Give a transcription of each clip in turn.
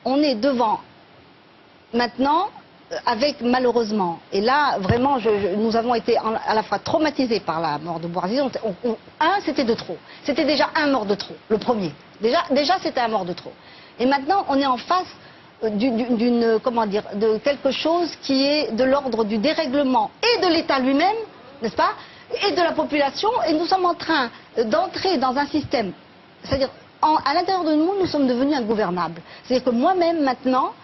on est devant, maintenant, avec malheureusement, et là vraiment nous avons été à la fois traumatisés par la mort de Bouazizi. C'était de trop, c'était déjà un mort de trop, le premier, déjà c'était un mort de trop, et maintenant on est en face de quelque chose qui est de l'ordre du dérèglement et de l'État lui-même, n'est-ce pas, et de la population, et nous sommes en train d'entrer dans un système, c'est-à-dire à l'intérieur de nous sommes devenus ingouvernables, c'est-à-dire que moi-même maintenant,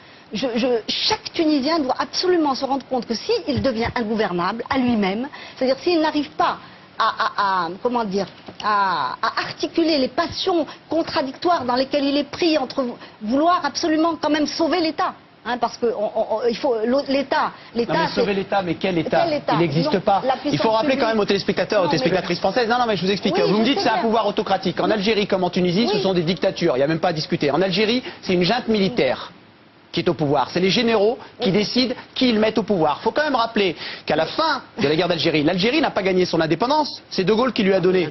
chaque Tunisien doit absolument se rendre compte que s'il devient ingouvernable à lui-même, c'est-à-dire s'il n'arrive pas à articuler les passions contradictoires dans lesquelles il est pris entre vouloir absolument quand même sauver l'État, parce que il faut l'État. Non mais sauver l'État, mais quel État? Il n'existe pas. Il faut rappeler quand même aux téléspectateurs, aux téléspectatrices françaises. Non, mais je vous explique. Oui, vous me dites que c'est un pouvoir autocratique. En Algérie comme en Tunisie, ce sont des dictatures. Il n'y a même pas à discuter. En Algérie, c'est une junte militaire qui est au pouvoir. C'est les généraux qui décident qui ils mettent au pouvoir. Il faut quand même rappeler qu'à la fin de la guerre d'Algérie, l'Algérie n'a pas gagné son indépendance. C'est De Gaulle qui lui a donné.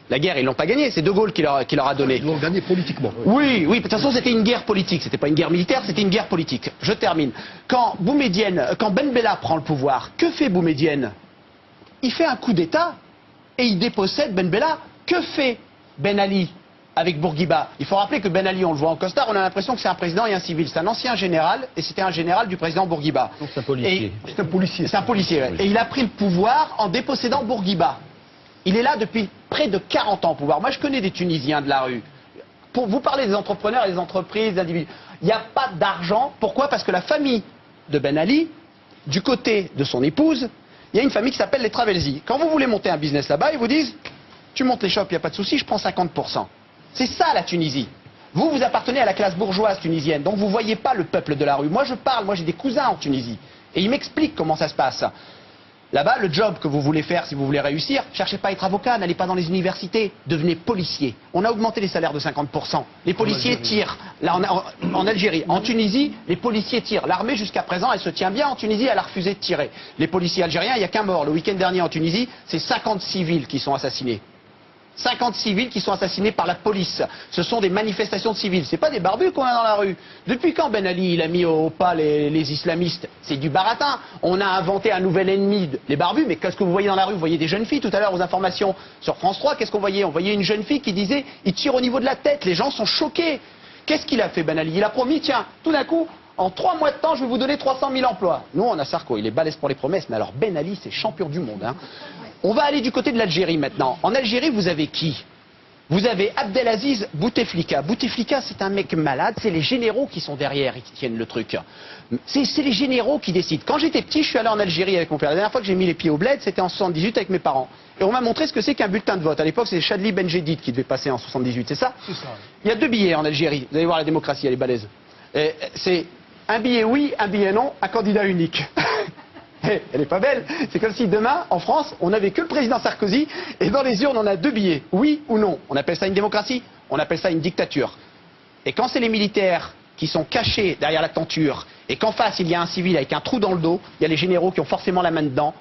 La guerre, ils l'ont pas gagnée. C'est De Gaulle qui leur a donné. Ils l'ont gagné politiquement. Oui, de toute façon, c'était une guerre politique. C'était pas une guerre militaire, c'était une guerre politique. Je termine. Quand Ben Bella prend le pouvoir, que fait Boumedienne? Il fait un coup d'État et il dépossède Ben Bella. Que fait Ben Ali avec Bourguiba? Il faut rappeler que Ben Ali, on le voit en costard, on a l'impression que c'est un président et un civil. C'est un ancien général, et c'était un général du président Bourguiba. Donc c'est un policier. C'est un policier. C'est un policier, ouais. Et il a pris le pouvoir en dépossédant Bourguiba. Il est là depuis près de 40 ans au pouvoir. Moi, je connais des Tunisiens de la rue. Pour vous parler des entrepreneurs et des entreprises, des individus, il n'y a pas d'argent. Pourquoi? Parce que la famille de Ben Ali, du côté de son épouse, il y a une famille qui s'appelle les Travelsi. Quand vous voulez monter un business là-bas, ils vous disent, tu montes les shops, il n'y a pas de souci, je prends 50%. C'est ça la Tunisie. Vous appartenez à la classe bourgeoise tunisienne, donc vous ne voyez pas le peuple de la rue. Moi j'ai des cousins en Tunisie, et ils m'expliquent comment ça se passe. Là-bas, le job que vous voulez faire, si vous voulez réussir, cherchez pas à être avocat, n'allez pas dans les universités, devenez policier. On a augmenté les salaires de 50%. Les policiers tirent. Là, en Algérie, en Tunisie, les policiers tirent. L'armée, jusqu'à présent, elle se tient bien. En Tunisie, elle a refusé de tirer. Les policiers algériens, il n'y a qu'un mort. Le week-end dernier en Tunisie, c'est 50 civils qui sont assassinés. 50 civils qui sont assassinés par la police. Ce sont des manifestations de civils. C'est pas des barbus qu'on a dans la rue. Depuis quand Ben Ali il a mis au pas les islamistes? C'est du baratin. On a inventé un nouvel ennemi, les barbus. Mais qu'est-ce que vous voyez dans la rue? Vous voyez des jeunes filles tout à l'heure aux informations sur France 3. Qu'est-ce qu'on voyait? On voyait une jeune fille qui disait il tire au niveau de la tête. Les gens sont choqués. Qu'est-ce qu'il a fait Ben Ali? Il a promis, tiens, tout d'un coup, en 3 mois de temps, je vais vous donner 300 000 emplois. Nous, on a Sarko, il est balèze pour les promesses. Mais alors Ben Ali, c'est champion du monde. On va aller du côté de l'Algérie maintenant. En Algérie, vous avez qui? Vous avez Abdelaziz Bouteflika. Bouteflika, c'est un mec malade. C'est les généraux qui sont derrière et qui tiennent le truc. C'est les généraux qui décident. Quand j'étais petit, je suis allé en Algérie avec mon père. La dernière fois que j'ai mis les pieds au bled, c'était en 78 avec mes parents. Et on m'a montré ce que c'est qu'un bulletin de vote. À l'époque, c'est Chadli Benjedid qui devait passer en 78, c'est ça? C'est ça. Il y a 2 billets en Algérie. Vous allez voir la démocratie, elle est balèze. C'est un billet oui, un billet non, un candidat unique. Elle est pas belle. C'est comme si demain, en France, on n'avait que le président Sarkozy et dans les urnes, on a 2 billets. Oui ou non. On appelle ça une démocratie, on appelle ça une dictature. Et quand c'est les militaires qui sont cachés derrière la tenture et qu'en face, il y a un civil avec un trou dans le dos, il y a les généraux qui ont forcément la main dedans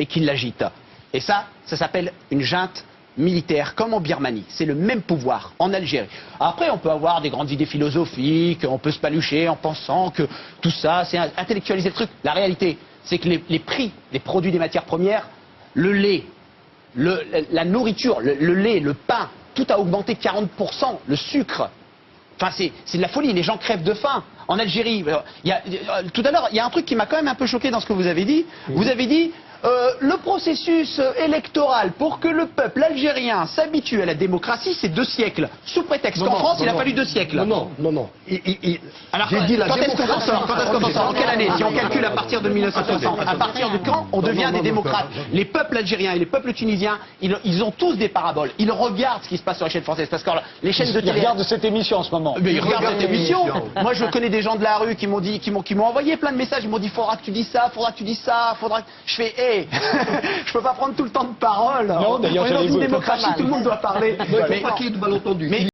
et qui l'agitent. Et ça s'appelle une junte militaire, comme en Birmanie. C'est le même pouvoir en Algérie. Après, on peut avoir des grandes idées philosophiques, on peut se palucher en pensant que tout ça, c'est intellectualiser le truc. La réalité, c'est que les prix des produits des matières premières, le lait, la nourriture, le lait, le pain, tout a augmenté de 40%, le sucre. Enfin, c'est de la folie, les gens crèvent de faim. En Algérie, tout à l'heure, il y a un truc qui m'a quand même un peu choqué dans ce que vous avez dit. Vous avez dit, le processus électoral pour que le peuple algérien s'habitue à la démocratie, c'est 2 siècles. Sous prétexte qu'en France, il a fallu 2 siècles. Non. Alors, j'ai dit la quand est-ce qu'on démocratie. s'en sort? Quand est-ce qu'on s'en sort? En quelle année? Si on calcule à partir de 1960, à partir de quand on devient des démocrates? Les peuples algériens et les peuples tunisiens, ils ont tous des paraboles. Ils regardent ce qui se passe sur les chaînes françaises. Parce que les chaînes de télé... Ils regardent cette émission en ce moment. Mais ils regardent cette émission. Moi, je connais des gens de la rue qui m'ont envoyé plein de messages. Ils m'ont dit, faudra que tu dises ça, faudra que tu dises ça, faudra que... Je fais, hé, je peux pas prendre tout le temps de parole. Non, d'ailleurs, on est dans une démocratie, tout le monde doit parler. Il ne faut pas qu'il y ait de malentendus.